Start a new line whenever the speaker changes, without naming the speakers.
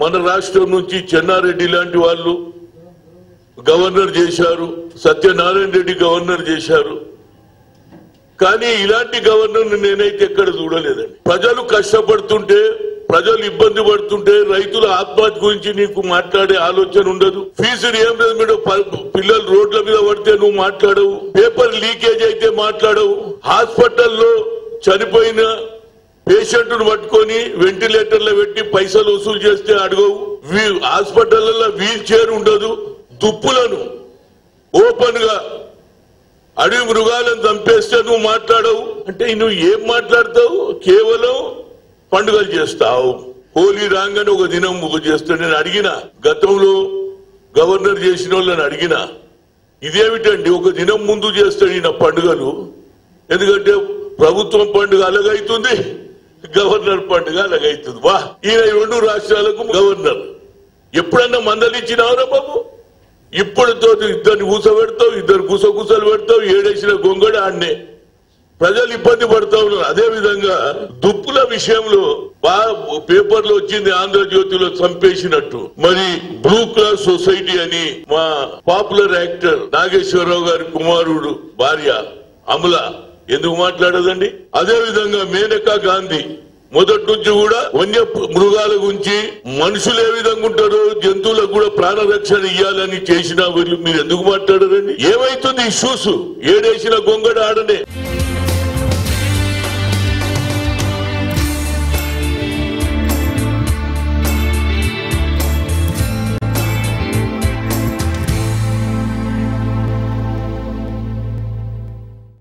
మన రాష్ట్రం నుంచి చెన్నారెడ్డి లాంటి వాళ్ళు గవర్నర్ చేశారు, సత్యనారాయణ రెడ్డి గవర్నర్ చేశారు. కానీ ఇలాంటి గవర్నర్ నేనైతే ఎక్కడ చూడలేదండి. ప్రజలు కష్టపడుతుంటే, ప్రజలు ఇబ్బంది పడుతుంటే, రైతుల ఆత్మహత్య గురించి నీకు మాట్లాడే ఆలోచన ఉండదు. ఫీజు రియంబర్స్మెంట్ పిల్లలు రోడ్ల మీద పడితే నువ్వు మాట్లాడవు, పేపర్ లీకేజ్ అయితే మాట్లాడవు, హాస్పిటల్లో చనిపోయిన పేషెంట్ ను పట్టుకొని వెంటిలేటర్లో పెట్టి పైసలు వసూలు చేస్తే అడగవు. హాస్పిటల్లో వీల్ చైర్ ఉండదు. దుప్పులను ఓపెన్ గా అడవి మృగాలను చంపేస్తే నువ్వు మాట్లాడవు. అంటే నువ్వు ఏం మాట్లాడతావు? కేవలం పండుగలు చేస్తావు. హోలీ రాగానే ఒక దినం చేస్తా. నేను అడిగిన, గతంలో గవర్నర్ చేసిన వాళ్ళని అడిగిన, ఇదేమిటండి ఒక దినం ముందు చేస్తాడు ఈయన పండుగలు? ఎందుకంటే ప్రభుత్వం పండుగ అలాగైతుంది, గవర్నర్ పండుగ అలాగైతుంది. వా, ఈయన 2 రాష్ట్రాలకు గవర్నర్. ఎప్పుడన్నా మందలిచ్చినావురా బాబు? ఇప్పుడుతో ఇద్దరిని కూసబెడతావు, ఇద్దరు గుసగుసలు పెడతావు, ఏడేసిన గొంగడ ఆడనే ప్రజలు ఇబ్బంది పడతా ఉన్నారు. అదే విధంగా దుప్పుల విషయంలో పేపర్లో వచ్చింది, ఆంధ్రజ్యోతిలో చంపేసినట్టు. మరి బ్లూ క్లాస్ సొసైటీ అని మా పాపులర్ యాక్టర్ నాగేశ్వరరావు గారి కుమారుడు భార్య అమల ఎందుకు మాట్లాడదండి? అదే విధంగా మేనకా గాంధీ మొదటి నుంచి కూడా వన్య మృగాల గురించి, మనుషులు ఏ విధంగా ఉంటారో జంతువులకు కూడా ప్రాణరక్షణ ఇవ్వాలని చేసిన వీళ్ళు మీరు ఎందుకు మాట్లాడరండి? ఏమైతుంది ఇష్యూస్? ఏడేసిన గొంగడ ఆడనే.